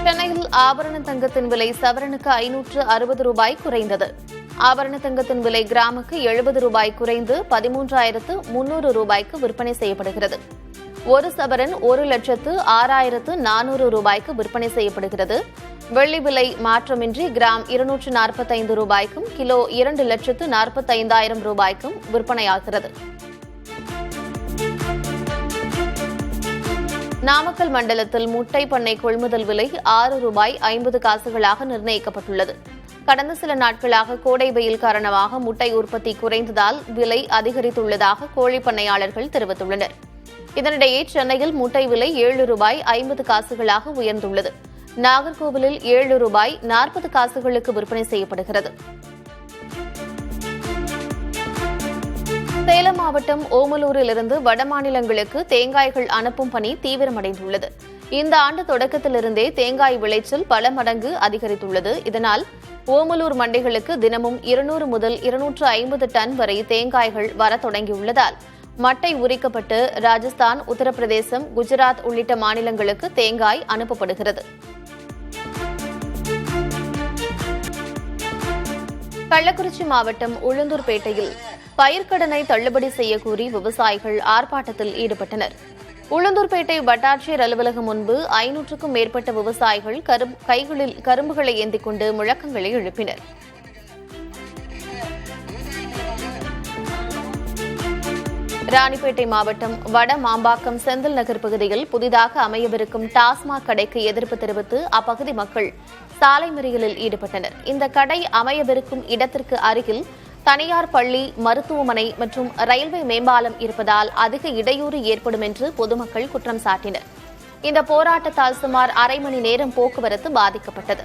சென்னையில் ஆபரண தங்கத்தின் விலை சவரனுக்கு 560 ரூபாய் குறைந்தது. ஆபரண தங்கத்தின் விலை கிராமுக்கு 70 ரூபாய் குறைந்து 13,300 ரூபாய்க்கு விற்பனை செய்யப்படுகிறது. ஒரு சவரன் 1,06,400 ரூபாய்க்கு விற்பனை செய்யப்படுகிறது. வெள்ளி விலை மாற்றமின்றி கிராம் 245 ரூபாய்க்கும் கிலோ 2,45,000 ரூபாய்க்கும் விற்பனையாகிறது. நாமக்கல் மண்டலத்தில் முட்டை பண்ணை கொள்முதல் விலை 6 ரூபாய் 50 காசுகளாக நிர்ணயிக்கப்பட்டுள்ளது. கடந்த சில நாட்களாக கோடை வெயில் காரணமாக முட்டை உற்பத்தி குறைந்ததால் விலை அதிகரித்துள்ளதாக கோழி பண்ணையாளர்கள் தெரிவித்துள்ளனர். இதனிடையே சென்னையில் முட்டை விலை 7 ரூபாய் 50 காசுகளாக உயர்ந்துள்ளது. நாகர்கோவிலில் 7 ரூபாய் 40 காசுகளுக்கு விற்பனை செய்யப்படுகிறது. சேலம் மாவட்டம் ஓமலூரிலிருந்து வடமாநிலங்களுக்கு தேங்காய்கள் அனுப்பும் பணி தீவிரமடைந்துள்ளது. இந்த ஆண்டு தொடக்கத்திலிருந்தே தேங்காய் விளைச்சல் பல மடங்கு அதிகரித்துள்ளது. இதனால் ஓமலூர் மண்டிகளுக்கு தினமும் 200 முதல் 250 டன் வரை தேங்காய்கள் வரத் தொடங்கியுள்ளதால் மட்டை உரிக்கப்பட்டு ராஜஸ்தான், உத்தரப்பிரதேசம், குஜராத் உள்ளிட்ட மாநிலங்களுக்கு தேங்காய் அனுப்பப்படுகிறது. கள்ளக்குறிச்சி மாவட்டம் உளுந்தூர்பேட்டையில் பயிர்க்கடனை தள்ளுபடி செய்யக்கோரி விவசாயிகள் ஆர்ப்பாட்டத்தில் ஈடுபட்டனர். உளுந்தூர்பேட்டை வட்டாட்சியர் அலுவலகம் முன்பு 500க்கும் மேற்பட்ட விவசாயிகள் கைகளில் கரும்புகளை ஏந்திக் கொண்டு முழக்கங்களை எழுப்பினர். ராணிப்பேட்டை மாவட்டம் வட மாம்பாக்கம் செந்தில் நகர் பகுதியில் புதிதாக அமையவிருக்கும் டாஸ்மாக் கடைக்கு எதிர்ப்பு தெரிவித்து அப்பகுதி மக்கள் சாலை மறியலில் ஈடுபட்டனர். இந்த கடை அமையவிருக்கும் இடத்திற்கு அருகில் தனியார் பள்ளி, மருத்துவமனை மற்றும் ரயில்வே மேம்பாலம் இருப்பதால் அதிக இடையூறு ஏற்படும் என்று பொதுமக்கள் குற்றம் சாட்டினர். இந்த போராட்டத்தால் சுமார் அரை மணி நேரம் போக்குவரத்து பாதிக்கப்பட்டது.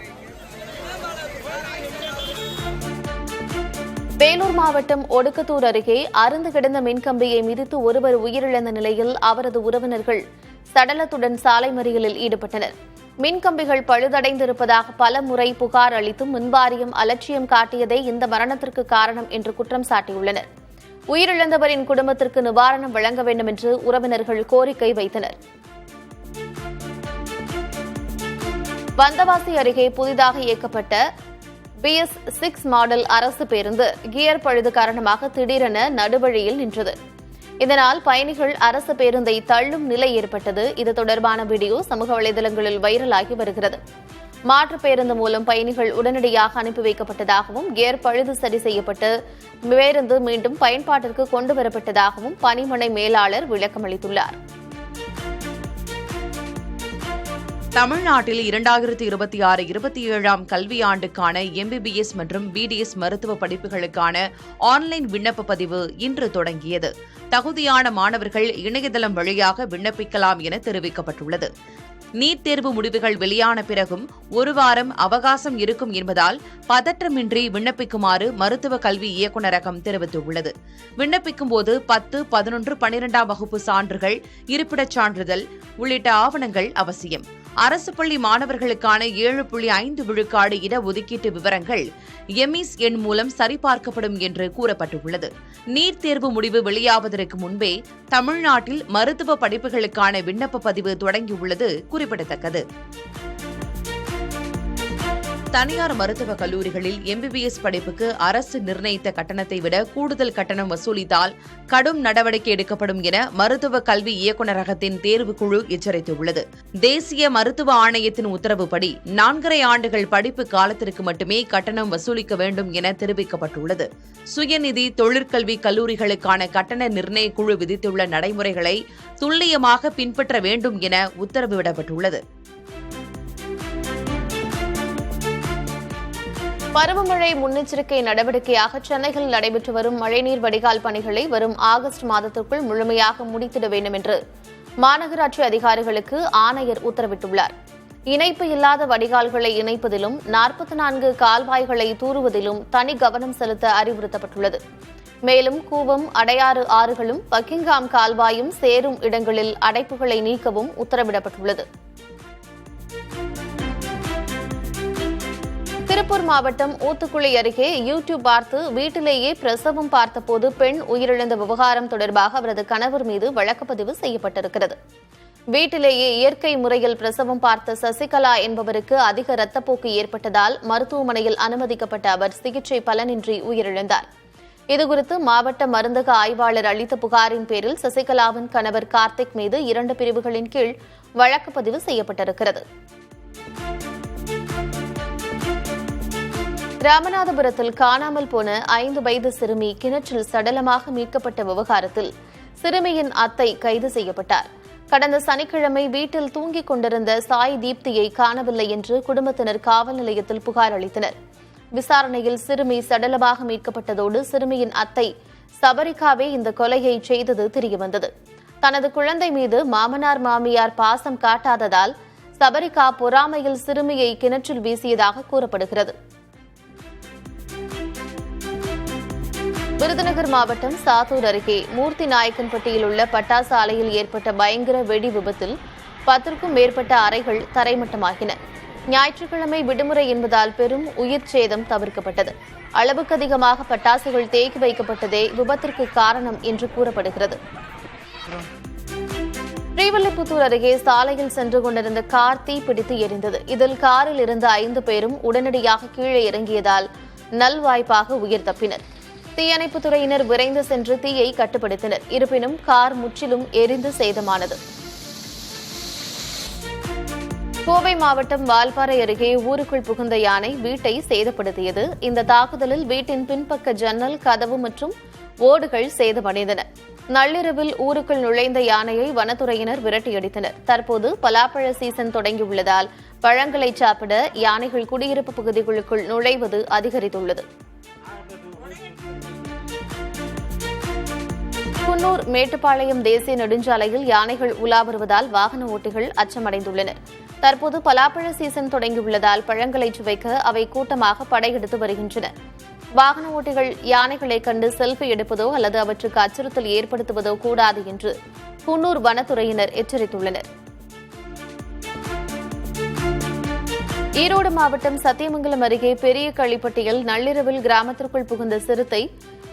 வேலூர் மாவட்டம் ஒடுக்கத்தூர் அருகே அறுந்து கிடந்த மின்கம்பியை மிதித்து ஒருவர் உயிரிழந்த நிலையில் அவரது உறவினர்கள் சடலத்துடன் சாலை மறியலில் ஈடுபட்டனர். மின்கம்பிகள் பழுதடைந்திருப்பதாக பல முறை புகார் அளித்தும் மின்வாரியம் அலட்சியம் காட்டியதே இந்த மரணத்திற்கு காரணம் என்று குற்றம் சாட்டியுள்ளனர். உயிரிழந்தவரின் குடும்பத்திற்கு நிவாரணம் வழங்க வேண்டும் என்று உறவினர்கள் கோரிக்கை வைத்தனர். வந்தவாசி அருகே புதிதாக இயக்கப்பட்ட BS6 மாடல் அரசு பேருந்து கியர் பழுது காரணமாக திடீரென நடுவழியில் நின்றது. இதனால் பயணிகள் அரசு பேருந்தை தள்ளும் நிலை ஏற்பட்டது. இது தொடர்பான வீடியோ சமூக வலைதளங்களில் வைரலாகி வருகிறது. மாற்று பேருந்து மூலம் பயணிகள் உடனடியாக அனுப்பி வைக்கப்பட்டதாகவும் கியர் பழுது சரி செய்யப்பட்டு பேருந்து மீண்டும் பயன்பாட்டிற்கு கொண்டுவரப்பட்டதாகவும் பணிமனை மேலாளர் விளக்கமளித்துள்ளார். தமிழ்நாட்டில் 2026-27 கல்வியாண்டுக்கான MBBS மற்றும் BDS மருத்துவ படிப்புகளுக்கான ஆன்லைன் விண்ணப்ப பதிவு இன்று தொடங்கியது. தகுதியான மாணவர்கள் இணையதளம் வழியாக விண்ணப்பிக்கலாம் என தெரிவிக்கப்பட்டுள்ளது. நீட் தேர்வு முடிவுகள் வெளியான பிறகும் 1 வாரம் அவகாசம் இருக்கும் என்பதால் பதற்றமின்றி விண்ணப்பிக்குமாறு மருத்துவ கல்வி இயக்குநரகம் தெரிவித்துள்ளது. விண்ணப்பிக்கும்போது 10, 11, 12ஆம் வகுப்பு சான்றுகள், இருப்பிடச் சான்றிதழ் உள்ளிட்ட ஆவணங்கள் அவசியம். அரசு பள்ளி மாணவர்களுக்கான 7.5 விழுக்காடு இடஒதுக்கீட்டு விவரங்கள் எமிஸ் எண் மூலம் சரிபார்க்கப்படும் என்று கூறப்பட்டுள்ளது. நீட் தேர்வு முடிவு வெளியாவதற்கு முன்பே தமிழ்நாட்டில் மருத்துவ படிப்புகளுக்கான விண்ணப்ப பதிவு தொடங்கியுள்ளது குறிப்பிடத்தக்கது. தனியார் மருத்துவக் கல்லூரிகளில் MBBS படிப்புக்கு அரசு நிர்ணயித்த கட்டணத்தை விட கூடுதல் கட்டணம் வசூலித்தால் கடும் நடவடிக்கை எடுக்கப்படும் என மருத்துவ கல்வி இயக்குநரகத்தின் தேர்வுக்குழு எச்சரித்துள்ளது. தேசிய மருத்துவ ஆணையத்தின் உத்தரவுப்படி 4.5 ஆண்டுகள் படிப்பு காலத்திற்கு மட்டுமே கட்டணம் வசூலிக்க வேண்டும் என தெரிவிக்கப்பட்டுள்ளது. சுயநிதி தொழிற்கல்வி கல்லூரிகளுக்கான கட்டண நிர்ணய குழு விதித்துள்ள நடைமுறைகளை துல்லியமாக பின்பற்ற வேண்டும் என உத்தரவிடப்பட்டுள்ளது. பருவமழை முன்னெச்சரிக்கை நடவடிக்கையாக சென்னையில் நடைபெற்று வரும் மழைநீர் வடிகால் பணிகளை வரும் ஆகஸ்ட் மாதத்திற்குள் முழுமையாக முடித்திட வேண்டும் என்று மாநகராட்சி அதிகாரிகளுக்கு ஆணையர் உத்தரவிட்டுள்ளார். இணைப்பு இல்லாத வடிகால்களை இணைப்பதிலும் 44 கால்வாய்களை தூறுவதிலும் தனி கவனம் செலுத்த அறிவுறுத்தப்பட்டுள்ளது. மேலும் கூவம், அடையாறு ஆறுகளும் பக்கிங்காம் கால்வாயும் சேரும் இடங்களில் அடைப்புகளை நீக்கவும் உத்தரவிடப்பட்டுள்ளது. திருப்பூர் மாவட்டம் ஊத்துக்குளி அருகே யூடியூப் பார்த்து வீட்டிலேயே பிரசவம் பார்த்தபோது பெண் உயிரிழந்த விவகாரம் தொடர்பாக அவரது கணவர் மீது வழக்குப்பதிவு செய்யப்பட்டிருக்கிறது. வீட்டிலேயே இயற்கை முறையில் பிரசவம் பார்த்த சசிகலா என்பவருக்கு அதிக இரத்தப்போக்கு ஏற்பட்டதால் மருத்துவமனையில் அனுமதிக்கப்பட்ட அவர் சிகிச்சை பலனின்றி உயிரிழந்தார். இதுகுறித்து மாவட்ட மருந்தக ஆய்வாளர் அளித்த புகாரின் பேரில் சசிகலாவின் கணவர் கார்த்திக் மீது 2 பிரிவுகளின் கீழ் வழக்கு பதிவு செய்யப்பட்டிருக்கிறது. ராமநாதபுரத்தில் காணாமல் போன 5 வயது சிறுமி கிணற்றில் சடலமாக மீட்கப்பட்ட விவகாரத்தில் சிறுமியின் அத்தை கைது செய்யப்பட்டார். கடந்த சனிக்கிழமை வீட்டில் தூங்கிக் கொண்டிருந்த சாய் தீப்தியை காணவில்லை என்று குடும்பத்தினர் காவல் நிலையத்தில் புகார் அளித்தனர். விசாரணையில் சிறுமி சடலமாக மீட்கப்பட்டதோடு சிறுமியின் அத்தை சபரிகாவே இந்த கொலையை செய்தது தெரியவந்தது. தனது குழந்தை மீது மாமனார் மாமியார் பாசம் காட்டாததால் சபரிகா பொறாமையில் சிறுமியை கிணற்றில் வீசியதாக கூறப்படுகிறது. விருதுநகர் மாவட்டம் சாத்தூர் அருகே மூர்த்தி நாயக்கன்பட்டியில் உள்ள பட்டாசு ஆலையில் ஏற்பட்ட பயங்கர வெடி விபத்தில் 10க்கும் மேற்பட்ட அறைகள் தரைமட்டமாகின. ஞாயிற்றுக்கிழமை விடுமுறை என்பதால் பெரும் உயிர் சேதம் தவிர்க்கப்பட்டது. அளவுக்கு அதிகமாக பட்டாசுகள் தேக்கி வைக்கப்பட்டதே விபத்திற்கு காரணம் என்று கூறப்படுகிறது. ஸ்ரீவில்லிபுத்தூர் அருகே சாலையில் சென்று கொண்டிருந்த கார் தீப்பிடித்து எரிந்தது. இதில் காரில் இருந்த 5 பேரும் உடனடியாக கீழே இறங்கியதால் நல்வாய்ப்பாக உயிர் தப்பினர். தீயணைப்புத் துறையினர் விரைந்து சென்று தீயை கட்டுப்படுத்தினர். இருப்பினும் கார் முற்றிலும் எரிந்து சேதமானது. கோவை மாவட்டம் வால்பாறை அருகே ஊருக்குள் புகுந்த யானை வீட்டை சேதப்படுத்தியது. இந்த தாக்குதலில் வீட்டின் பின்பக்க ஜன்னல், கதவு மற்றும் ஓடுகள் சேதமடைந்தன. நள்ளிரவில் ஊருக்குள் நுழைந்த யானையை வனத்துறையினர் விரட்டியடித்தனர். தற்போது பலாப்பழ சீசன் தொடங்கியுள்ளதால் பழங்களை சாப்பிட யானைகள் குடியிருப்பு பகுதிகளுக்குள் நுழைவது அதிகரித்துள்ளது. குன்னூர் மேட்டுப்பாளையம் தேசிய நெடுஞ்சாலையில் யானைகள் உலா வருவதால் வாகன ஓட்டிகள் அச்சமடைந்துள்ளனர். தற்போது பலாப்பழ சீசன் தொடங்கியுள்ளதால் பழங்களை சுவைக்க அவை கூட்டமாக படையெடுத்து வருகின்றன. வாகன ஓட்டிகள் யானைகளை கண்டு செல்ஃபி எடுப்பதோ அல்லது அவற்றுக்கு அச்சுறுத்தல் ஏற்படுத்துவதோ கூடாது என்று குன்னூர் வனத்துறையினர் எச்சரித்துள்ளனர். ஈரோடு மாவட்டம் சத்தியமங்கலம் அருகே பெரிய களிப்பட்டியில் நள்ளிரவில் கிராமத்திற்குள் புகுந்த சிறுத்தை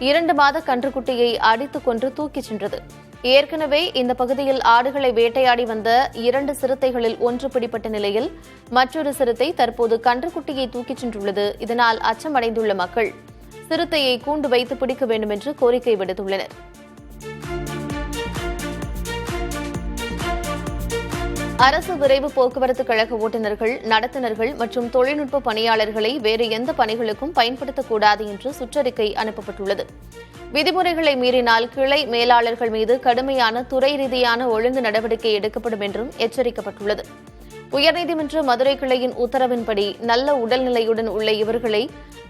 2 மாத கன்றுக்குட்டியை அடித்துக் கொன்று தூக்கிச் சென்றது. ஏற்கனவே இந்த பகுதியில் ஆடுகளை வேட்டையாடி வந்த 2 சிறுத்தைகளில் ஒன்று பிடிப்பட்ட நிலையில் மற்றொரு சிறுத்தை தற்போது கன்றுக்குட்டியை தூக்கிச் சென்றுள்ளது. இதனால் அச்சமடைந்துள்ள மக்கள் சிறுத்தையை கூண்டு வைத்து பிடிக்க வேண்டும் என்று கோரிக்கை விடுத்துள்ளனர். அரசு விரைவு போக்குவரத்து கழக ஓட்டுநர்கள், நடத்துனர்கள் மற்றும் தொழில்நுட்ப பணியாளர்களை வேறு எந்த பணிகளுக்கும் பயன்படுத்தக்கூடாது என்று சுற்றறிக்கை அனுப்பப்பட்டுள்ளது. விதிமுறைகளை மீறினால் கிளை மேலாளர்கள் மீது கடுமையான துறை ரீதியான ஒழுங்கு நடவடிக்கை எடுக்கப்படும் என்றும் எச்சரிக்கப்பட்டுள்ளது. உயர்நீதிமன்ற மதுரை கிளையின் உத்தரவின்படி நல்ல உடல்நிலையுடன் உள்ள இவர்களை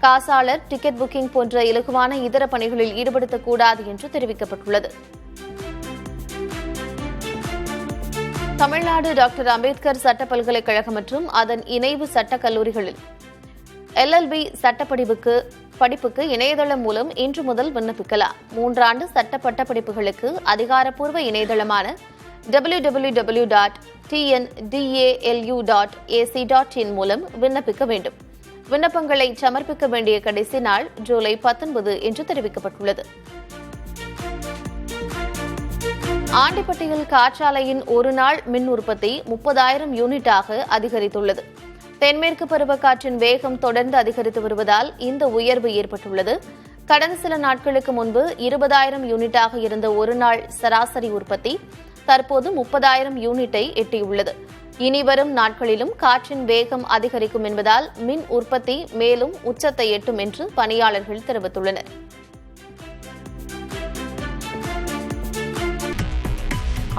காசாளர், டிக்கெட் புக்கிங் போன்ற இலகுவான இதர பணிகளில் ஈடுபடுத்தக்கூடாது என்று தெரிவிக்கப்பட்டுள்ளது. தமிழ்நாடு டாக்டர் அம்பேத்கர் சட்ட பல்கலைக்கழகம் மற்றும் அதன் இணைவு சட்டக் கல்லூரிகளில் LLB படிப்புக்கு இணையதளம் மூலம் இன்று முதல் விண்ணப்பிக்கலாம். 3 ஆண்டு சட்ட பட்டப்படிப்புகளுக்கு அதிகாரப்பூர்வ இணையதளமான www.tndalu.ac.in மூலம் விண்ணப்பிக்க வேண்டும். விண்ணப்பங்களை சமர்ப்பிக்க வேண்டிய கடைசி நாள் ஜூலை 19 என்று தெரிவிக்கப்பட்டுள்ளது. ஆண்டிப்பட்டியில் காற்றாலையின் ஒரு நாள் மின் உற்பத்தி 30,000 யூனிட்டாக அதிகரித்துள்ளது. தென்மேற்கு பருவக்காற்றின் வேகம் தொடர்ந்து அதிகரித்து வருவதால் இந்த உயர்வு ஏற்பட்டுள்ளது. கடந்த சில நாட்களுக்கு முன்பு 20,000 யூனிட்டாக இருந்த ஒரு நாள் சராசரி உற்பத்தி தற்போது 30,000 யூனிட்டை எட்டியுள்ளது. இனி வரும் நாட்களிலும் காற்றின் வேகம் அதிகரிக்கும் என்பதால் மின் உற்பத்தி மேலும் உச்சத்தை எட்டும் என்று பணியாளர்கள் தெரிவித்துள்ளனர்.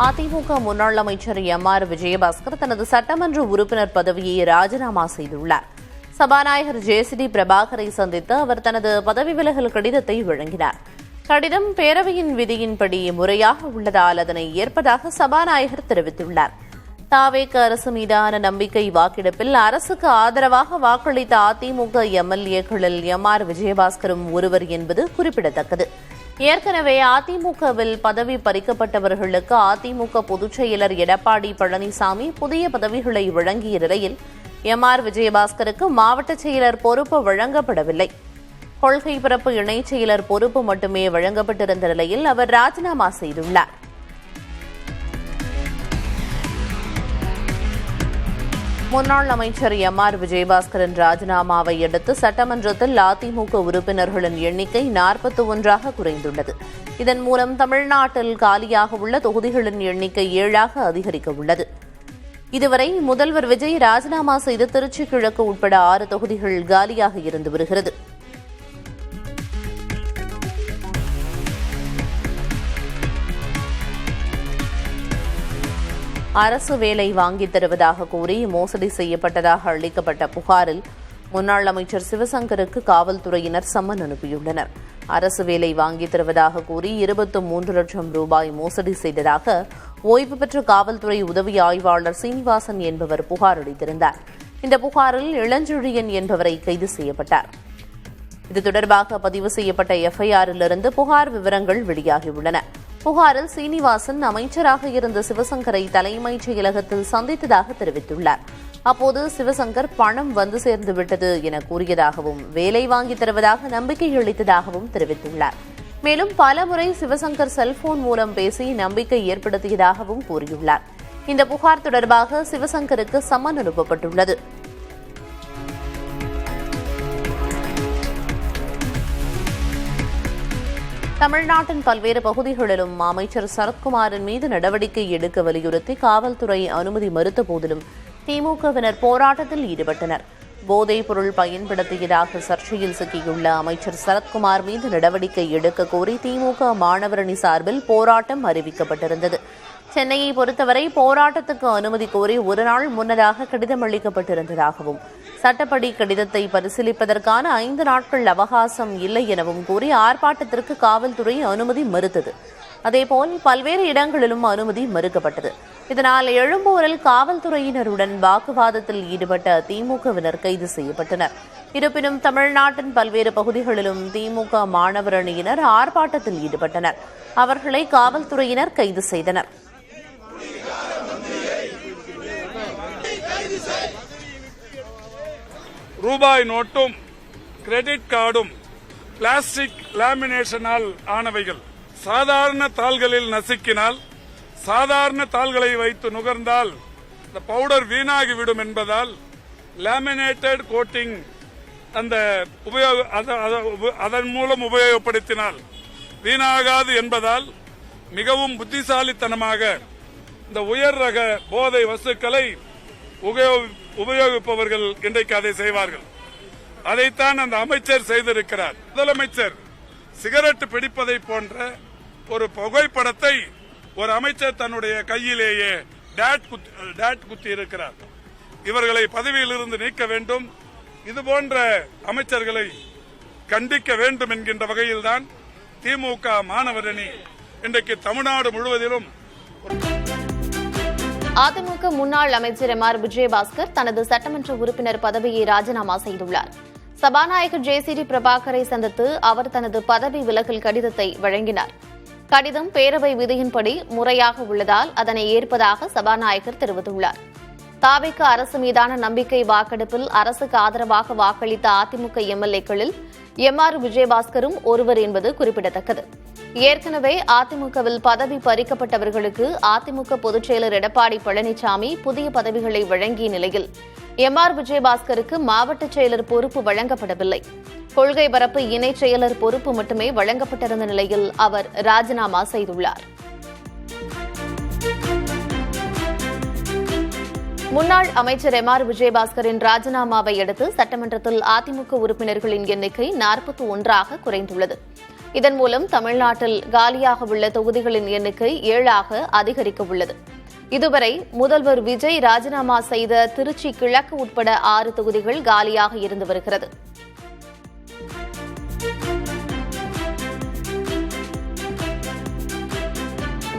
அதிமுக முன்னாள் அமைச்சர் MR விஜயபாஸ்கர் தனது சட்டமன்ற உறுப்பினர் பதவியை ராஜினாமா செய்துள்ளார். சபாநாயகர் JCD பிரபாகரை சந்தித்து அவர் தனது பதவி விலகல் கடிதத்தை வழங்கினார். கடிதம் பேரவையின் விதியின்படி முறையாக உள்ளதால் அதனை ஏற்பதாக சபாநாயகர் தெரிவித்துள்ளார். தாவேக அரசு மீதான நம்பிக்கை வாக்கெடுப்பில் அரசுக்கு ஆதரவாக வாக்களித்த அதிமுக MLAக்களில் MR விஜயபாஸ்கரும் ஒருவர் என்பது குறிப்பிடத்தக்கது. ஏற்கனவே அதிமுகவில் பதவி பறிக்கப்பட்டவர்களுக்கு அதிமுக பொதுச் செயலர் எடப்பாடி பழனிசாமி புதிய பதவிகளை வழங்கிய நிலையில் MR விஜயபாஸ்கருக்கு மாவட்ட செயலர் பொறுப்பு வழங்கப்படவில்லை. கொள்கை பரப்பு இணைச் செயலர் பொறுப்பு மட்டுமே வழங்கப்பட்டிருந்த நிலையில் அவர் ராஜினாமா செய்துள்ளார். முன்னாள் அமைச்சர் எம்.ஆர். விஜயபாஸ்கரின் ராஜினாமாவை அடுத்து சட்டமன்றத்தில் அதிமுக உறுப்பினர்களின் எண்ணிக்கை 41ஆக குறைந்துள்ளது. இதன் மூலம் தமிழ்நாட்டில் காலியாக உள்ள தொகுதிகளின் எண்ணிக்கை 7ஆக அதிகரிக்க உள்ளது. இதுவரை முதல்வர் விஜய் ராஜினாமா செய்த திருச்சி கிழக்கு உட்பட 6 தொகுதிகள் காலியாக இருந்து வருகிறது. அரசு வேலை வாங்கித் தருவதாக கூறி மோசடி செய்யப்பட்டதாக அளிக்கப்பட்ட புகாரில் முன்னாள் அமைச்சர் சிவசங்கருக்கு காவல்துறையினர் சம்மன் அனுப்பியுள்ளனர். அரசு வேலை வாங்கித் தருவதாக கூறி 23 லட்சம் ரூபாய் மோசடி செய்ததாக ஓய்வு பெற்ற காவல்துறை உதவி ஆய்வாளர் சீனிவாசன் என்பவர் புகார் அளித்திருந்தார். இந்த புகாரில் இளஞ்செழியன் என்பவரை கைது செய்யப்பட்டார். இது தொடர்பாக பதிவு செய்யப்பட்ட எஃப்ஐஆரிலிருந்து புகார் விவரங்கள் வெளியாகியுள்ளன. புகாரில் சீனிவாசன் அமைச்சராக இருந்த சிவசங்கரை தலைமைச் செயலகத்தில் சந்தித்ததாக தெரிவித்துள்ளார். அப்போது சிவசங்கர் பணம் வந்து சேர்ந்துவிட்டது என கூறியதாகவும் வேலை வாங்கித் தருவதாக நம்பிக்கை அளித்ததாகவும் தெரிவித்துள்ளார். மேலும் பலமுறை சிவசங்கர் செல்போன் மூலம் பேசி நம்பிக்கை ஏற்படுத்தியதாகவும் கூறியுள்ளார். இந்த புகார் தொடர்பாக சிவசங்கருக்கு சம்மன் அனுப்பப்பட்டுள்ளது. தமிழ்நாட்டின் பல்வேறு பகுதிகளிலும் அமைச்சர் சரத்குமாரின் மீது நடவடிக்கை எடுக்க வலியுறுத்தி காவல்துறை அனுமதி மறுத்த போதிலும் திமுகவினர் போராட்டத்தில் ஈடுபட்டனர். போதைப் பொருள் பயன்படுத்தியதாக சர்ச்சையில் சிக்கியுள்ள அமைச்சர் சரத்குமார் மீது நடவடிக்கை எடுக்க கோரி திமுக மாணவரணி சார்பில் போராட்டம் அறிவிக்கப்பட்டிருந்தது. சென்னையை பொறுத்தவரை போராட்டத்துக்கு அனுமதி கோரி ஒரு நாள் முன்னதாக கடிதம் அளிக்கப்பட்டிருந்ததாகவும் சட்டப்படி கடிதத்தை பரிசீலிப்பதற்கான 5 நாட்கள் அவகாசம் இல்லை எனவும் கூறி ஆர்ப்பாட்டத்திற்கு காவல்துறை அனுமதி மறுத்தது. அதேபோல் பல்வேறு இடங்களிலும் அனுமதி மறுக்கப்பட்டது. இதனால் எழும்பூரில் காவல்துறையினருடன் வாக்குவாதத்தில் ஈடுபட்ட திமுகவினர் கைது செய்யப்பட்டனர். இருப்பினும் தமிழ்நாட்டின் பல்வேறு பகுதிகளிலும் திமுக மாணவர் அணியினர் ஆர்ப்பாட்டத்தில் ஈடுபட்டனர். அவர்களை காவல்துறையினர் கைது செய்தனர். ரூபாய் நோட்டும் கிரெடிட் கார்டும் பிளாஸ்டிக் லேமினேஷனால் ஆனவைகள். சாதாரண தாள்களில் நசுக்கினால், சாதாரண தாள்களை வைத்து நுகர்ந்தால் இந்த பவுடர் வீணாகிவிடும் என்பதால் லேமினேட்டட் கோட்டிங் அதன் மூலம் உபயோகப்படுத்தினால் வீணாகாது என்பதால் மிகவும் புத்திசாலித்தனமாக இந்த உயர் ரக போதை வஸ்துக்களை உபயோகிப்பவர்கள் இன்றைக்கு அதை செய்வார்கள். அதைத்தான் அந்த அமைச்சர் செய்திருக்கிறார். முதலமைச்சர் சிகரெட் பிடிப்பதை போன்ற ஒரு புகைப்படத்தை ஒரு அமைச்சர் தன்னுடைய கையிலேயே டேட் குத்தி இருக்கிறார். இவர்களை பதவியிலிருந்து நீக்க வேண்டும். இதுபோன்ற அமைச்சர்களை கண்டிக்க வேண்டும் என்கின்ற வகையில்தான் திமுக மாணவர் அணி இன்றைக்கு தமிழ்நாடு முழுவதிலும். அதிமுக முன்னாள் அமைச்சர் எம்.ஆர். விஜயபாஸ்கர் தனது சட்டமன்ற உறுப்பினர் பதவியை ராஜினாமா செய்துள்ளார். சபாநாயகர் ஜே.சி.டி. பிரபாகரை சந்தித்து அவர் தனது பதவி விலகல் கடிதத்தை வழங்கினார். கடிதம் பேரவை விதியின்படி முறையாக உள்ளதால் அதனை ஏற்பதாக சபாநாயகர் தெரிவித்துள்ளார். தாவேக அரசு மீதான நம்பிக்கை வாக்கெடுப்பில் அரசுக்கு ஆதரவாக வாக்களித்த அதிமுக எம்எல்ஏக்களில் எம்.ஆர். விஜயபாஸ்கரும் ஒருவர் என்பது குறிப்பிடத்தக்கது. ஏற்கனவே அதிமுகவில் பதவி பறிக்கப்பட்டவர்களுக்கு அதிமுக பொதுச் செயலர் எடப்பாடி பழனிசாமி புதிய பதவிகளை வழங்கிய நிலையில் எம்.ஆர். விஜயபாஸ்கருக்கு மாவட்ட செயலர் பொறுப்பு வழங்கப்படவில்லை. கொள்கை பரப்பு இணைச் செயலர் பொறுப்பு மட்டுமே வழங்கப்பட்டிருந்த நிலையில் அவர் ராஜினாமா செய்துள்ளார். முன்னாள் அமைச்சர் எம்.ஆர். விஜயபாஸ்கரின் ராஜினாமாவை அடுத்து சட்டமன்றத்தில் அதிமுக உறுப்பினர்களின் எண்ணிக்கை 41ஆக குறைந்துள்ளது. இதன் மூலம் தமிழ்நாட்டில் காலியாக உள்ள தொகுதிகளின் எண்ணிக்கை 7ஆக அதிகரிக்க உள்ளது. இதுவரை முதல்வர் விஜய் ராஜினாமா செய்த திருச்சி கிழக்கு உட்பட 6 தொகுதிகள் காலியாக இருந்து வருகிறது.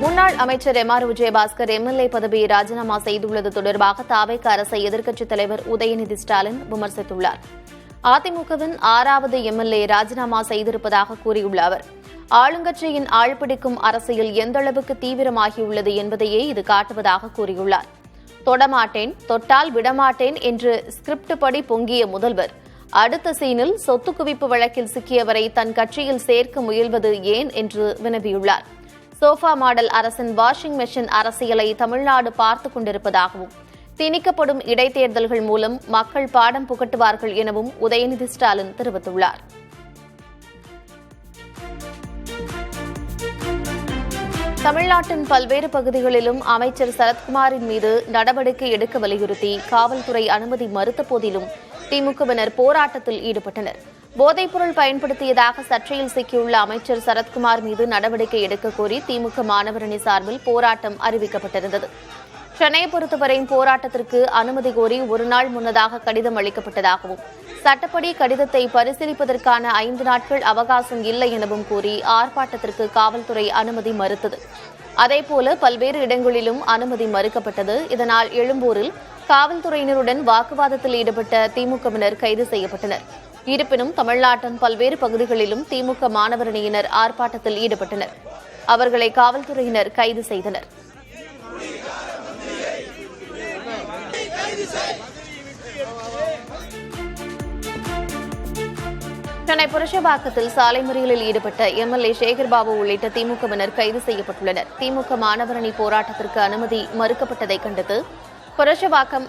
முன்னாள் அமைச்சர் எம்.ஆர். விஜயபாஸ்கர் எம்எல்ஏ பதவியை ராஜினாமா செய்துள்ளது தொடர்பாக தாவேக அரசை எதிர்க்கட்சித் தலைவர் உதயநிதி ஸ்டாலின் விமர்சித்துள்ளார். அதிமுகவின் 6வது எம்எல்ஏ ராஜினாமா செய்திருப்பதாக கூறியுள்ள அவர், ஆளுங்கட்சியின் ஆள்பிடிக்கும் அரசியல் எந்தளவுக்கு தீவிரமாகியுள்ளது என்பதையே இது காட்டுவதாக கூறியுள்ளார். தொடமாட்டேன், தொட்டால் விடமாட்டேன் என்று ஸ்கிரிப்ட் படி பொங்கிய முதல்வர் அடுத்த சீனில் சொத்து குவிப்பு வழக்கில் சிக்கியவரை தன் கட்சியில் சேர்க்க முயல்வது ஏன் என்று வினவியுள்ளார். சோஃபா மாடல் அரசின் வாஷிங் மெஷின் அரசியலை தமிழ்நாடு பார்த்துக் கொண்டிருப்பதாகவும், திணிக்கப்படும் இடைத்தேர்தல்கள் மூலம் மக்கள் பாடம் புகட்டுவார்கள் எனவும் உதயநிதி ஸ்டாலின் தெரிவித்துள்ளார். தமிழ்நாட்டின் பல்வேறு பகுதிகளிலும் அமைச்சர் சரத்குமாரின் மீது நடவடிக்கை எடுக்க வலியுறுத்தி காவல்துறை அனுமதி மறுத்த போதிலும் திமுகவினர் போராட்டத்தில் ஈடுபட்டனர். போதைப்பொருள் பயன்படுத்தியதாக சர்ச்சையில் சிக்கியுள்ள அமைச்சர் சரத்குமார் மீது நடவடிக்கை எடுக்க கோரி திமுக மாணவரணி சார்பில் போராட்டம் அறிவிக்கப்பட்டிருந்தது. சென்னையை பொறுத்தவரை போராட்டத்திற்கு அனுமதி கோரி ஒருநாள் முன்னதாக கடிதம் அளிக்கப்பட்டதாகவும் சட்டப்படி கடிதத்தை பரிசீலிப்பதற்கான 5 நாட்கள் அவகாசம் இல்லை எனவும் கூறி ஆர்ப்பாட்டத்திற்கு காவல்துறை அனுமதி மறுத்தது. அதேபோல பல்வேறு இடங்களிலும் அனுமதி மறுக்கப்பட்டது. இதனால் எழும்பூரில் காவல்துறையினருடன் வாக்குவாதத்தில் ஈடுபட்ட திமுகவினர் கைது செய்யப்பட்டனர். இருப்பினும் தமிழ்நாட்டின் பல்வேறு பகுதிகளிலும் திமுக மாணவரணியினர் ஆர்ப்பாட்டத்தில் ஈடுபட்டனர். அவர்களை காவல்துறையினர் கைது செய்தனர். சென்னை புரஷவாக்கத்தில் சாலை மறியலில் ஈடுபட்ட எம்எல்ஏ சேகர்பாபு உள்ளிட்ட திமுகவினர் கைது செய்யப்பட்டுள்ளனர். திமுக மாணவரணி போராட்டத்திற்கு அனுமதி மறுக்கப்பட்டதை கண்டித்து புரஷவாக்கம்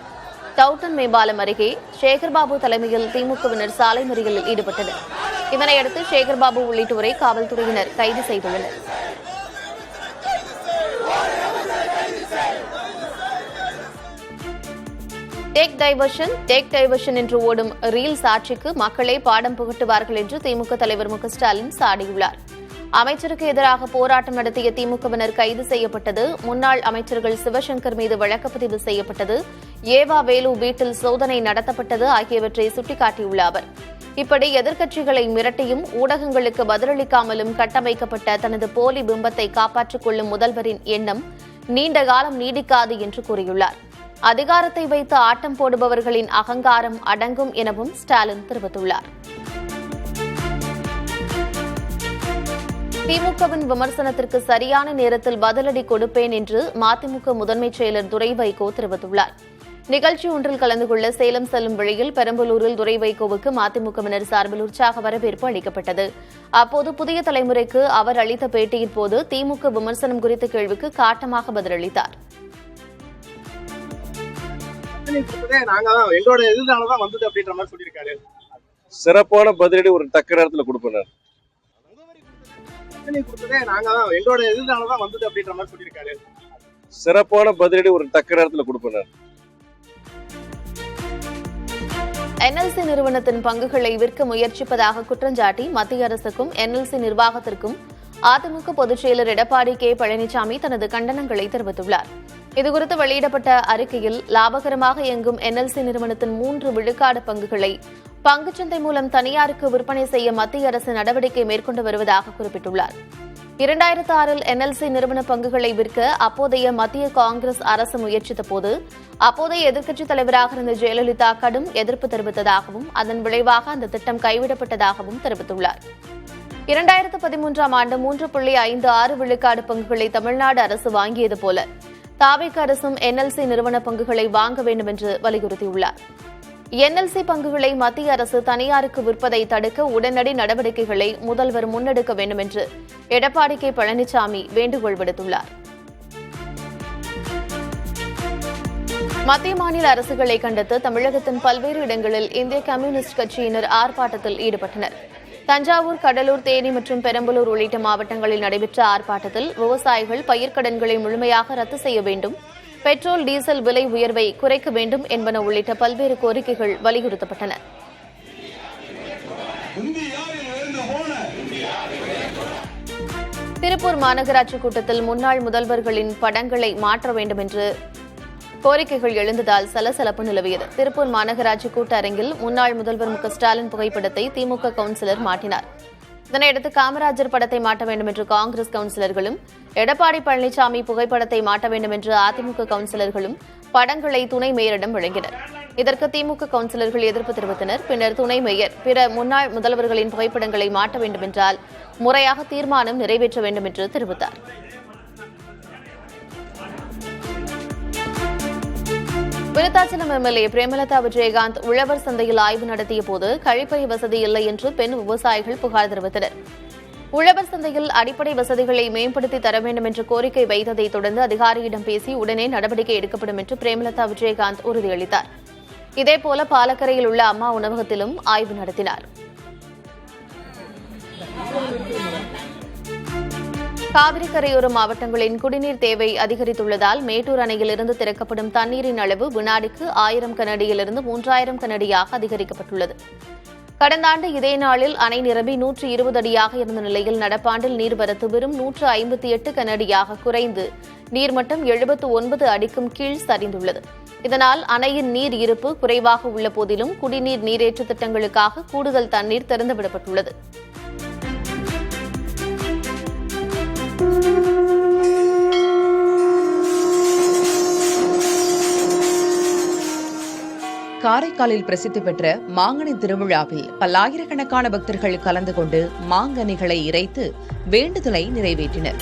டவுட்டன் மேம்பாலம் அருகே சேகர்பாபு தலைமையில் திமுகவினர் சாலை மறியலில் ஈடுபட்டனர். இதனையடுத்து சேகர்பாபு உள்ளிட்டோரை காவல்துறையினர் கைது செய்துள்ளனர். டேக் டைவர்ஷன் என்று ஓடும் ரீல்ஸ் ஆட்சிக்கு மக்களே பாடம் புகட்டுவார்கள் என்று திமுக தலைவர் மு க ஸ்டாலின் சாடியுள்ளார். அமைச்சருக்கு எதிராக போராட்டம் நடத்திய திமுகவினர் கைது செய்யப்பட்டது, முன்னாள் அமைச்சர்கள் சிவசங்கர் மீது வழக்குப்பதிவு செய்யப்பட்டது, ஏவா வேலு வீட்டில் சோதனை நடத்தப்பட்டது ஆகியவற்றை சுட்டிக்காட்டியுள்ள அவர், இப்படி எதிர்க்கட்சிகளை மிரட்டியும் ஊடகங்களுக்கு பதிலளிக்காமலும் கட்டமைக்கப்பட்ட தனது போலி பிம்பத்தை காப்பாற்றிக் கொள்ளும் முதல்வரின் எண்ணம் நீண்ட காலம் நீடிக்காது என்று கூறியுள்ளார். அதிகாரத்தை வைத்து ஆட்டம் போடுபவர்களின் அகங்காரம் அடங்கும் எனவும் ஸ்டாலின் தெரிவித்துள்ளார். திமுகவின் விமர்சனத்திற்கு சரியான நேரத்தில் பதிலடி கொடுப்பேன் என்று மதிமுக முதன்மைச் செயலர் துரை வைகோ தெரிவித்துள்ளார். நிகழ்ச்சி ஒன்றில் கலந்து கொள்ள சேலம் செல்லும் வழியில் பெரம்பலூரில் துரை வைகோவுக்கு மதிமுகவினர் சார்பில் உற்சாக வரவேற்பு அளிக்கப்பட்டது. அப்போது புதிய தலைமுறைக்கு அவர் அளித்த பேட்டியின் போது திமுக விமர்சனம் குறித்த கேள்விக்கு காட்டமாக பதிலளித்தார். எங்களோட எதிர்காலதான் வந்தது அப்படின்ற மாதிரி சொல்லியிருக்காரு. சிறப்பான பதிலடி ஒரு தக்க நேரத்தில் கொடுப்பேன். எங்களோட எதிர்காலதான் வந்தது அப்படின்ற மாதிரி சொல்லியிருக்காரு. சிறப்பான பதிலடி ஒரு தக்க நேரத்தில் கொடுப்பேன். என்எல்சி நிறுவனத்தின் பங்குகளை விற்க முயற்சிப்பதாக குற்றஞ்சாட்டி மத்திய அரசுக்கும் என்எல்சி நிர்வாகத்திற்கும் அதிமுக பொதுச் செயலர் எடப்பாடி கே பழனிசாமி தனது கண்டனங்களை தெரிவித்துள்ளார். இதுகுறித்து வெளியிடப்பட்ட அறிக்கையில் லாபகரமாக இயங்கும் என்எல்சி நிறுவனத்தின் 3 விழுக்காடு பங்குகளை பங்குச்சந்தை மூலம் தனியாருக்கு விற்பனை செய்ய மத்திய அரசு நடவடிக்கை மேற்கொண்டு வருவதாக குறிப்பிட்டுள்ளார். 2006இல் என்எல்சி நிறுவன பங்குகளை விற்க அப்போதைய மத்திய காங்கிரஸ் அரசு முயற்சித்தபோது அப்போதைய எதிர்க்கட்சித் தலைவராக இருந்த ஜெயலலிதா கடும் எதிர்ப்பு தெரிவித்ததாகவும் அதன் விளைவாக அந்த திட்டம் கைவிடப்பட்டதாகவும் தெரிவித்துள்ளார். 2013ஆம் ஆண்டு 3.56 விழுக்காடு பங்குகளை தமிழ்நாடு அரசு வாங்கியது போல தாவேக அரசும் என்எல்சி நிறுவன பங்குகளை வாங்க வேண்டும் என்று வலியுறுத்தியுள்ளார். என்எல்சி பங்குகளை மத்திய அரசு தனியாருக்கு விற்பதை தடுக்க உடனடி நடவடிக்கைகளை முதல்வர் முன்னெடுக்க வேண்டும் என்று எடப்பாடி கே பழனிசாமி வேண்டுகோள் விடுத்துள்ளார். மத்திய மாநில அரசுகளை கண்டித்து தமிழகத்தின் பல்வேறு இடங்களில் இந்திய கம்யூனிஸ்ட் கட்சியினர் ஆர்ப்பாட்டத்தில் ஈடுபட்டனர். தஞ்சாவூர், கடலூர், தேனி மற்றும் பெரம்பலூர் உள்ளிட்ட மாவட்டங்களில் நடைபெற்ற ஆர்ப்பாட்டத்தில் விவசாயிகள் பயிர்க்கடன்களை முழுமையாக ரத்து செய்ய வேண்டும், பெட்ரோல் டீசல் விலை உயர்வை குறைக்க வேண்டும் என்பன உள்ளிட்ட பல்வேறு கோரிக்கைகள் வலியுறுத்தப்பட்டன. திருப்பூர் மாநகராட்சி கூட்டத்தில் முன்னாள் முதல்வர்களின் படங்களை மாற்ற வேண்டும் என்று கோரிக்கைகள் எழுந்ததால் சலசலப்பு நிலவியது. திருப்பூர் மாநகராட்சி கூட்ட அரங்கில் முன்னாள் முதல்வர் மு க ஸ்டாலின் புகைப்படத்தை திமுக கவுன்சிலர் மாட்டினார். இதனையடுத்து காமராஜர் படத்தை மாட்ட வேண்டும் என்று காங்கிரஸ் கவுன்சிலர்களும், எடப்பாடி பழனிசாமி புகைப்படத்தை மாட்ட வேண்டும் என்று அதிமுக கவுன்சிலர்களும் படங்களை துணை மேயரிடம் வழங்கினர். இதற்கு திமுக கவுன்சிலர்கள் எதிர்ப்பு தெரிவித்தனர். பின்னர் துணை மேயர் பிற முன்னாள் முதல்வர்களின் புகைப்படங்களை மாட்ட வேண்டும் என்றால் முறையாக தீர்மானம் நிறைவேற்ற வேண்டும் என்று தெரிவித்தார். விருத்தாச்சலம் எம்எல்ஏ பிரேமலதா விஜயகாந்த் உழவர் சந்தையில் ஆய்வு நடத்திய போது கழிப்பறை வசதி இல்லை என்று பெண் விவசாயிகள் புகார் தெரிவித்தனர். உழவர் சந்தையில் அடிப்படை வசதிகளை மேம்படுத்தி தர வேண்டும் என்ற கோரிக்கை வைத்ததை தொடர்ந்து அதிகாரியிடம் பேசி உடனே நடவடிக்கை எடுக்கப்படும் என்று பிரேமலதா விஜயகாந்த் உறுதியளித்தார். இதேபோல பாலக்கரையில் உள்ள அம்மா உணவகத்திலும் ஆய்வு நடத்தினார். காவிரி கரையோர மாவட்டங்களின் குடிநீர் தேவை அதிகரித்துள்ளதால் மேட்டூர் அணையிலிருந்து திறக்கப்படும் தண்ணீரின் அளவு வினாடிக்கு 1000 கனஅடியிலிருந்து 3000 கனஅடியாக அதிகரிக்கப்பட்டுள்ளது. கடந்த ஆண்டு இதே நாளில் அணை நிரம்பி 120 அடியாக இருந்த நிலையில் நடப்பாண்டில் நீர்வரத்து வெறும் 158 கனஅடியாக குறைந்து நீர்மட்டம் 79 அடிக்கும் கீழ் சரிந்துள்ளது. இதனால் அணையின் நீர் இருப்பு குறைவாக உள்ள போதிலும் குடிநீர் நீரேற்று திட்டங்களுக்காக கூடுதல் தண்ணீர் திறந்துவிடப்பட்டுள்ளது. காரைக்காலில் பிரசித்தி பெற்ற மாங்கனி திருவிழாவில் பல்லாயிரக்கணக்கான பக்தர்கள் கலந்து கொண்டு மாங்கனிகளை இறைத்து வேண்டுதலை நிறைவேற்றினர்.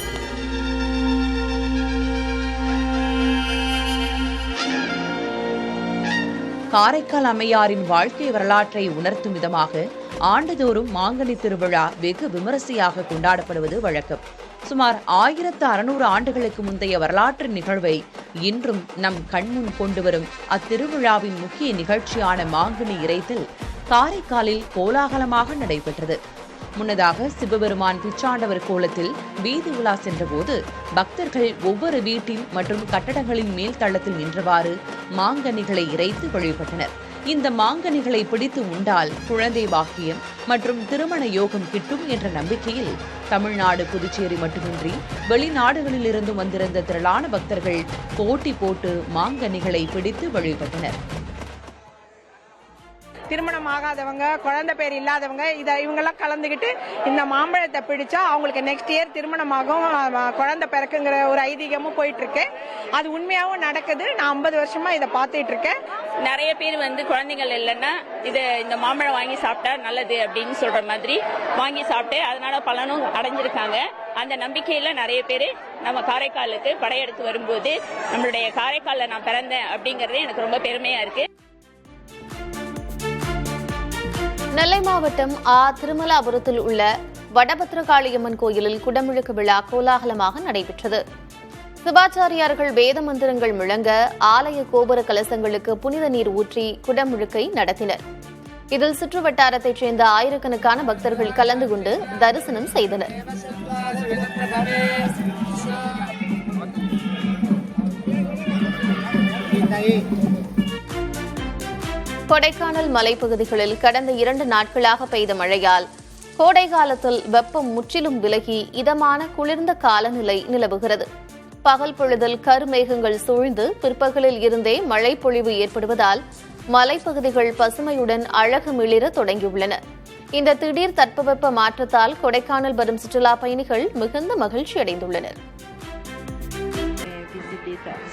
காரைக்கால் அம்மையாரின் வாழ்க்கை வரலாற்றை உணர்த்தும் விதமாக ஆண்டுதோறும் மாங்கனி திருவிழா வெகு விமரிசையாக கொண்டாடப்படுவது வழக்கம். சுமார் 1600 ஆண்டுகளுக்கு முந்தைய வரலாற்று நிகழ்வை இன்றும் நம் கண்முன் கொண்டுவரும் அத்திருவிழாவின் முக்கிய நிகழ்ச்சியான மாங்கனி இறைத்தல் காரைக்காலில் கோலாகலமாக நடைபெற்றது. முன்னதாக சிவபெருமான் பிச்சாண்டவர் கோலத்தில் வீதி உலா சென்றபோது பக்தர்கள் ஒவ்வொரு வீட்டின் மற்றும் கட்டடங்களின் மேல் தளத்தில் நின்றவாறு மாங்கனிகளை இறைத்து வழிபட்டனர். இந்த மாங்கனிகளை பிடித்து உண்டால் குழந்தை பாக்கியம் மற்றும் திருமண யோகம் கிட்டும் என்ற நம்பிக்கையில் தமிழ்நாடு, புதுச்சேரி மட்டுமின்றி வெளிநாடுகளிலிருந்து வந்திருந்த திரளான பக்தர்கள் போட்டி போட்டு மாங்கனிகளை பிடித்து வழிபட்டனர். திருமணம் ஆகாதவங்க, குழந்தை பேர் இல்லாதவங்க இவங்கெல்லாம் கலந்துக்கிட்டு இந்த மாம்பழத்தை பிடிச்சா அவங்களுக்கு நெக்ஸ்ட் இயர் திருமணமாகும், குழந்தை பிறக்குங்கிற ஒரு ஐதீகமும் போயிட்டு இருக்கு. அது உண்மையாகவும் நடக்குது. நான் 50 வருஷமா இதை பார்த்துட்டு இருக்கேன். நிறைய பேர் குழந்தைகள் இல்லைன்னா இந்த மாம்பழம் வாங்கி சாப்பிட்டா நல்லது அப்படின்னு சொல்ற மாதிரி வாங்கி சாப்பிட்டு அதனால பலனும் அடைஞ்சிருக்காங்க. அந்த நம்பிக்கையில நிறைய பேர் நம்ம காரைக்காலுக்கு படையெடுத்து வரும்போது நம்மளுடைய காரைக்கால்ல நான் பிறந்தேன் அப்படிங்கறது எனக்கு ரொம்ப பெருமையா இருக்கு. நெல்லை மாவட்டம் திருமலாபுரத்தில் உள்ள வடபத்திரகாளியம்மன் கோயிலில் குடமுழுக்கு விழா கோலாகலமாக நடைபெற்றது. சிவாச்சாரியார்கள் வேத மந்திரங்கள் முழங்க ஆலய கோபுர கலசங்களுக்கு புனித நீர் ஊற்றி குடமுழுக்கை நடத்தினர். இதில் சுற்றுவட்டாரத்தைச் சேர்ந்த ஆயிரக்கணக்கான பக்தர்கள் கலந்து கொண்டு தரிசனம் செய்தனர். கொடைக்கானல் மலைப்பகுதிகளில் கடந்த 2 நாட்களாக பெய்த மழையால் கோடை காலத்தில் வெப்பம் முற்றிலும் விலகி இதமான குளிர்ந்த காலநிலை நிலவுகிறது. பகல் பொழுதில் கருமேகங்கள் சூழ்ந்து பிற்பகலில் இருந்தே மழை பொழிவு ஏற்படுவதால் மலைப்பகுதிகள் பசுமையுடன் அழகு மிளிர தொடங்கியுள்ளன. இந்த திடீர் தட்பவெப்ப மாற்றத்தால் கொடைக்கானல் வரும் சுற்றுலா பயணிகள் மிகுந்த மகிழ்ச்சி அடைந்துள்ளனர்.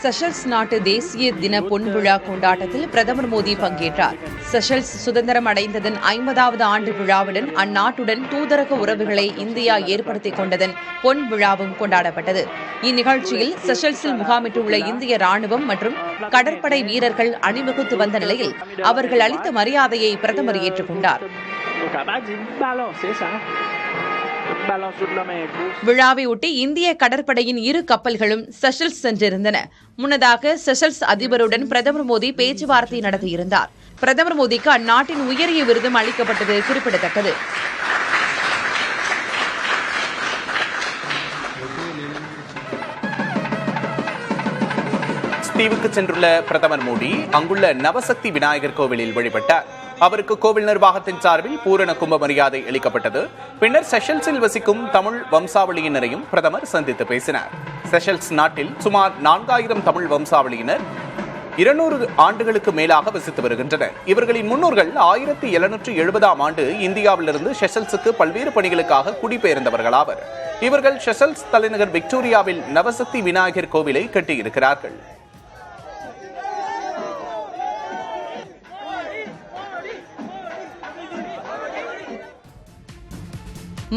செஷல்ஸ் நாட்டு தேசிய தின பொன்விழா கொண்டாட்டத்தில் பிரதமர் மோடி பங்கேற்றார். செஷல்ஸ் சுதந்திரம் அடைந்ததன் 50வது ஆண்டு விழாவுடன் அந்நாட்டுடன் தூதரக உறவுகளை இந்தியா ஏற்படுத்திக் கொண்டதன் பொன் விழாவும் கொண்டாடப்பட்டது. இந்நிகழ்ச்சியில் செஷல்ஸில் முகாமிட்டுள்ள இந்திய ராணுவம் மற்றும் கடற்படை வீரர்கள் அணிவகுத்து வந்த நிலையில் அவர்கள் அளித்த மரியாதையை பிரதமர் ஏற்றுக்கொண்டார். விழாவை ஒட்டி இந்திய கடற்படையின் 2 கப்பல்களும் செஷல்ஸ் சென்றிருந்தன. முன்னதாக செஷல்ஸ் அதிபருடன் பிரதமர் மோடி பேச்சுவார்த்தை நடத்தியிருந்தார். பிரதமர் மோடிக்கு அந்நாட்டின் உயரிய விருதும் அளிக்கப்பட்டது குறிப்பிடத்தக்கது. தீவுக்கு சென்றுள்ள பிரதமர் மோடி அங்குள்ள நவசக்தி விநாயகர் கோவிலில் வழிபட்டார். அவருக்கு கோவில் நிர்வாகத்தின் சார்பில் பூரண கும்ப மரியாதை அளிக்கப்பட்டது. பின்னர் செஷல்ஸில் வசிக்கும் தமிழ் வம்சாவளியினரையும் பிரதமர் சந்தித்து பேசினார். செஷல்ஸ் நாட்டில் சுமார் 4000 தமிழ் வம்சாவளியினர் 200 ஆண்டுகளுக்கு மேலாக வசித்து வருகின்றனர். இவர்களின் முன்னோர்கள் 1770ஆம் ஆண்டு இந்தியாவிலிருந்து செஷல்ஸுக்கு பல்வேறு பணிகளுக்காக குடிபெயர்ந்தவர்களாவர். இவர்கள் செஷல்ஸ் தலைநகர் விக்டோரியாவில் நவசக்தி விநாயகர் கோவிலை கட்டியிருக்கிறார்கள்.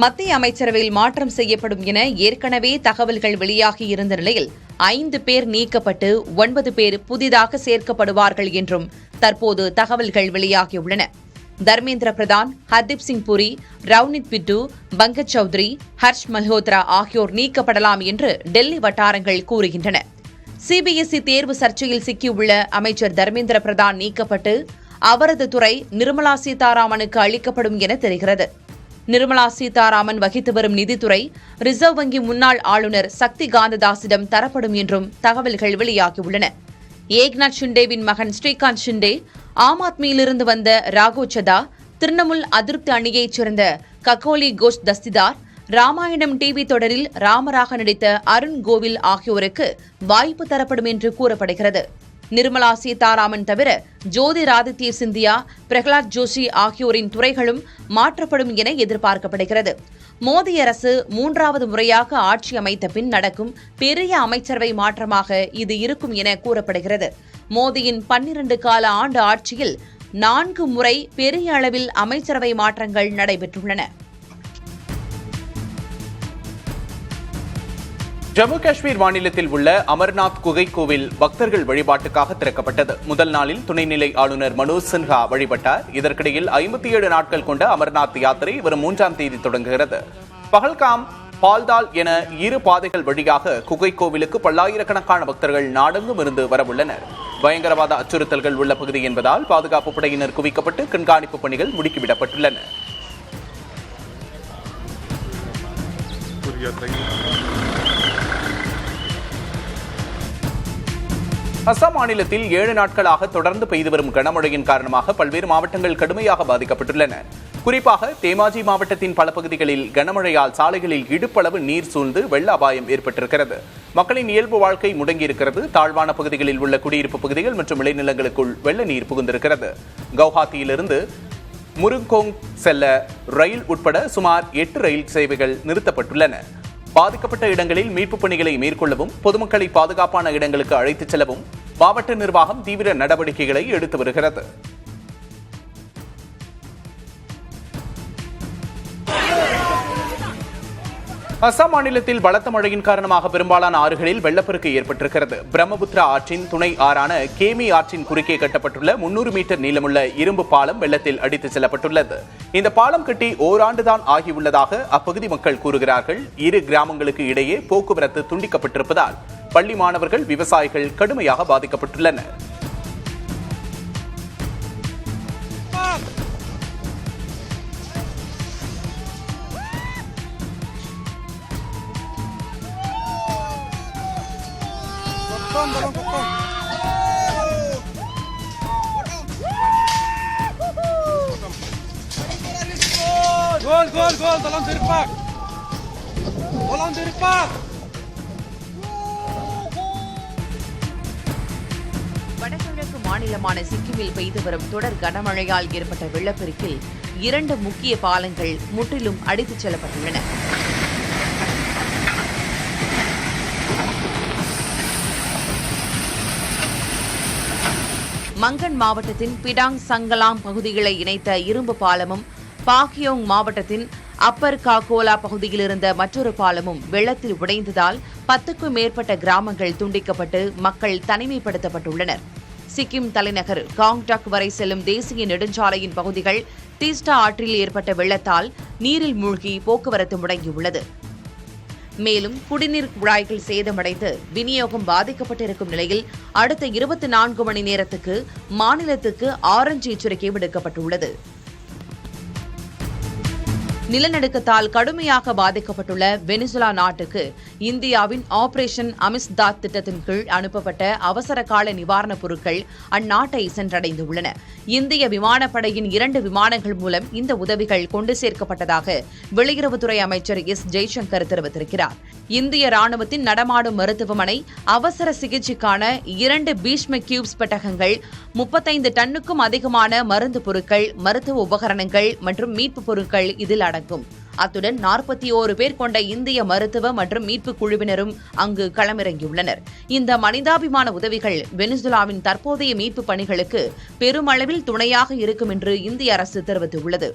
மத்திய அமைச்சரவையில் மாற்றம் செய்யப்படும் என ஏற்கனவே தகவல்கள் வெளியாகி இருந்த நிலையில் 5 பேர் நீக்கப்பட்டு 9 பேர் புதிதாக சேர்க்கப்படுவார்கள் என்றும் தற்போது தகவல்கள் வெளியாகியுள்ளன. தர்மேந்திர பிரதான், ஹர்தீப் சிங் புரி, ரவ்னித் பிட்டு, பங்கஜ் சௌத்ரி, ஹர்ஷ் மல்ஹோத்ரா ஆகியோர் நீக்கப்படலாம் என்று டெல்லி வட்டாரங்கள் கூறுகின்றன. சிபிஎஸ்இ தேர்வு சர்ச்சையில் சிக்கியுள்ள அமைச்சர் தர்மேந்திர பிரதான் நீக்கப்பட்டு அவரது துறை நிர்மலா சீதாராமனுக்கு அளிக்கப்படும் என தெரிகிறது. நிர்மலா சீதாராமன் வகித்து வரும் நிதித்துறை ரிசர்வ் வங்கி முன்னாள் ஆளுநர் சக்தி காந்ததாசிடம் தரப்படும் என்றும் தகவல்கள் வெளியாகியுள்ளன. ஏக்நாத் ஷிண்டேவின் மகன் ஸ்ரீகாந்த் ஷிண்டே, ஆம் ஆத்மியிலிருந்து வந்த ராகவ் சதா, திரிணமுல் அதிருப்தி அணியைச் சேர்ந்த ககோலி கோஷ் தஸ்திதார், ராமாயணம் டிவி தொடரில் ராமராக நடித்த அருண் கோவில் ஆகியோருக்கு வாய்ப்பு தரப்படும் என்று கூறப்படுகிறது. நிர்மலா சீதாராமன் தவிர ஜோதிராதித்ய சிந்தியா, பிரகலாத் ஜோஷி ஆகியோரின் துறைகளும் மாற்றப்படும் என எதிர்பார்க்கப்படுகிறது. மோடி அரசு 3வது முறையாக ஆட்சி அமைத்த பின் நடக்கும் பெரிய அமைச்சரவை மாற்றமாக இது இருக்கும் என கூறப்படுகிறது. மோடியின் 12 கால ஆண்டு ஆட்சியில் 4 முறை பெரிய அளவில் அமைச்சரவை மாற்றங்கள் நடைபெற்றுள்ளன. ஜம்மு காஷ்மீர் மாநிலத்தில் உள்ள அமர்நாத் குகை கோவில் பக்தர்கள் வழிபாட்டுக்காக திறக்கப்பட்டது. முதல் நாளில் துணைநிலை ஆளுநர் மனோஜ் சின்ஹா வழிபட்டார். இதற்கிடையில் 57 நாட்கள் கொண்ட அமர்நாத் யாத்திரை வரும் 3ஆம் தேதி தொடங்குகிறது. பகல்காம், பால்தால் என 2 பாதைகள் வழியாக குகை கோவிலுக்கு பல்லாயிரக்கணக்கான பக்தர்கள் நாடெங்கும் இருந்து வரவுள்ளனர். பயங்கரவாத அச்சுறுத்தல்கள் உள்ள பகுதி என்பதால் பாதுகாப்பு படையினர் குவிக்கப்பட்டு கண்காணிப்பு பணிகள் முடுக்கிவிடப்பட்டுள்ளன. அசாம் மாநிலத்தில் 7 நாட்களாக தொடர்ந்து பெய்து வரும் கனமழையின் காரணமாக பல்வேறு மாவட்டங்கள் கடுமையாக பாதிக்கப்பட்டுள்ளன. குறிப்பாக தேமாஜி மாவட்டத்தின் பல பகுதிகளில் கனமழையால் சாலைகளில் இடுப்பளவு நீர் சூழ்ந்து வெள்ள அபாயம் ஏற்பட்டிருக்கிறது. மக்களின் இயல்பு வாழ்க்கை முடங்கியிருக்கிறது. தாழ்வான பகுதிகளில் உள்ள குடியிருப்பு பகுதிகள் மற்றும் விளைநிலங்களுக்குள் வெள்ள நீர் புகுந்திருக்கிறது. கவுஹாத்தியிலிருந்து முருங்கோங் செல்ல ரயில் உட்பட சுமார் 8 ரயில் சேவைகள் நிறுத்தப்பட்டுள்ளன. பாதிக்கப்பட்ட இடங்களில் மீட்புப் பணிகளை மேற்கொள்ளவும் பொதுமக்களை பாதுகாப்பான இடங்களுக்கு அழைத்துச் செல்லவும் மாவட்ட நிர்வாகம் தீவிர நடவடிக்கைகளை எடுத்து வருகிறது. அசாம் மாநிலத்தில் பலத்த மழையின் காரணமாக பெரும்பாலான ஆறுகளில் வெள்ளப்பெருக்கு ஏற்பட்டிருக்கிறது. பிரம்மபுத்திரா ஆற்றின் துணை ஆறான கேமி ஆற்றின் குறுக்கே கட்டப்பட்டுள்ள 300 மீட்டர் நீளமுள்ள இரும்பு பாலம் வெள்ளத்தில் அடித்துச் செல்லப்பட்டுள்ளது. இந்த பாலம் கட்டி ஓராண்டுதான் ஆகியுள்ளதாக அப்பகுதி மக்கள் கூறுகிறார்கள். 2 கிராமங்களுக்கு இடையே போக்குவரத்து துண்டிக்கப்பட்டிருப்பதால் பள்ளி மாணவர்கள், விவசாயிகள் கடுமையாக பாதிக்கப்பட்டுள்ளனர். வடகிழக்கு மாநிலமான சிக்கிமில் பெய்து வரும் தொடர் கனமழையால் ஏற்பட்ட வெள்ளப்பெருக்கில் 2 முக்கிய பாலங்கள் முற்றிலும் அடித்துச் செல்லப்பட்டுள்ளன. மங்கன் மாவட்டத்தின் பிடாங் சங்கலாம் பகுதிகளை இணைத்த இரும்பு பாலமும், பாக்கியோங் மாவட்டத்தின் அப்பர் காகோலா பகுதியில் இருந்த மற்றொரு பாலமும் வெள்ளத்தில் உடைந்ததால் 10க்கும் மேற்பட்ட கிராமங்கள் துண்டிக்கப்பட்டு மக்கள் தனிமைப்படுத்தப்பட்டுள்ளனர். சிக்கிம் தலைநகர் காங்டாக் வரை செல்லும் தேசிய நெடுஞ்சாலையின் பகுதிகள் தீஸ்டா ஆற்றில் ஏற்பட்ட வெள்ளத்தால் நீரில் மூழ்கி போக்குவரத்து முடங்கியுள்ளது. மேலும் குடிநீர் குழாய்கள் சேதமடைந்து விநியோகம் பாதிக்கப்பட்டிருக்கும் நிலையில் அடுத்த 24 மணி நேரத்துக்கு மாநிலத்துக்கு ஆரஞ்சு எச்சரிக்கை விடுக்கப்பட்டுள்ளது. நிலநடுக்கத்தால் கடுமையாக பாதிக்கப்பட்டுள்ள வெனிசுலா நாட்டுக்கு இந்தியாவின் ஆபரேஷன் அமிஸ்தாத் திட்டத்தின் கீழ் அனுப்பப்பட்ட அவசர கால நிவாரணப் பொருட்கள் அந்நாட்டை சென்றடைந்துள்ளன. இந்திய விமானப்படையின் 2 விமானங்கள் மூலம் இந்த உதவிகள் கொண்டு சேர்க்கப்பட்டதாக வெளியுறவுத்துறை அமைச்சர் எஸ். ஜெய்சங்கர் தெரிவித்திருக்கிறார். இந்திய ராணுவத்தின் நடமாடும் மருத்துவமனை அவசர சிகிச்சைக்கான 2 பீஷ்ம கியூப்ஸ் பெட்டகங்கள், 35 டன்னுக்கும் அதிகமான மருந்து பொருட்கள், மருத்துவ உபகரணங்கள் மற்றும் மீட்புப் பொருட்கள் இதில் அடங்கும். அத்துடன் 41 பேர் கொண்ட இந்திய மருத்துவ மற்றும் மீட்புக் குழுவினரும் அங்கு களமிறங்கியுள்ளனர். இந்த மனிதாபிமான உதவிகள் வெனிசுலாவின் தற்போதைய மீட்புப் பணிகளுக்கு பெருமளவில் துணையாக இருக்கும் என்று இந்திய அரசு தெரிவித்துள்ளது.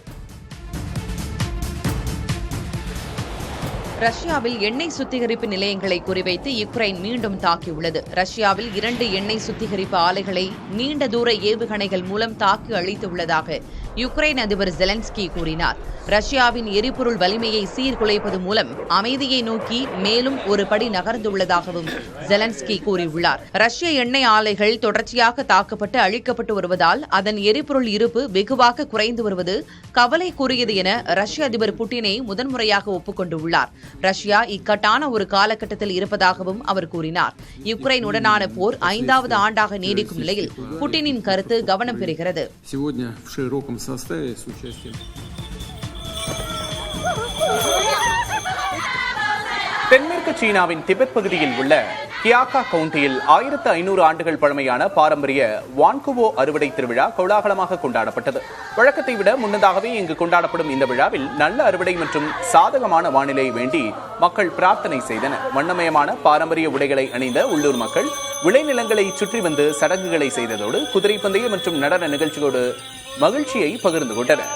ரஷ்யாவில் எண்ணெய் சுத்திகரிப்பு நிலையங்களை குறிவைத்து யுக்ரைன் மீண்டும் தாக்கியுள்ளது. ரஷ்யாவில் 2 எண்ணெய் சுத்திகரிப்பு ஆலைகளை நீண்ட தூர ஏவுகணைகள் மூலம் தாக்கி அழித்துள்ளதாக யுக்ரைன் அதிபர் ஜெலன்ஸ்கி கூறினார். ரஷ்யாவின் எரிபொருள் வலிமையை சீர்குலைப்பது மூலம் அமைதியை நோக்கி மேலும் ஒரு படி நகர்ந்துள்ளதாகவும் ஜெலன்ஸ்கி கூறியுள்ளார். ரஷ்ய எண்ணெய் ஆலைகள் தொடர்ச்சியாக தாக்கப்பட்டு அழிக்கப்பட்டு வருவதால் அதன் எரிபொருள் இருப்பு வெகுவாக குறைந்து வருவது கவலைக்குரியது என ரஷ்ய அதிபர் புட்டினை முதன்முறையாக ஒப்புக்கொண்டுள்ளார். ரஷ்யா இக்கட்டான ஒரு காலகட்டத்தில் இருப்பதாகவும் அவர் கூறினார். யுக்ரைனுடனான போர் 5வது ஆண்டாக நீடிக்கும் நிலையில் புட்டினின் கருத்து கவனம் பெறுகிறது. தென்மேற்கு சீனாவின் திபெத் பகுதியில் உள்ள கியாகா கவுண்டியில் 1500 ஆண்டுகள் பழமையான பாரம்பரிய வான்குவோ அறுவடை திருவிழா கோலாகலமாக கொண்டாடப்பட்டது. வழக்கத்தை விட முன்னதாகவே இங்கு கொண்டாடப்படும் இந்த விழாவில் நல்ல அறுவடை மற்றும் சாதகமான வானிலை வேண்டி மக்கள் பிரார்த்தனை செய்தனர். வண்ணமயமான பாரம்பரிய உடைகளை அணிந்த உள்ளூர் மக்கள் விளைநிலங்களை சுற்றி வந்து சடங்குகளை செய்ததோடு குதிரை பந்தயம் மற்றும் நடன நிகழ்ச்சியோடு மகிழ்ச்சியை பகிர்ந்து கொண்டனர்.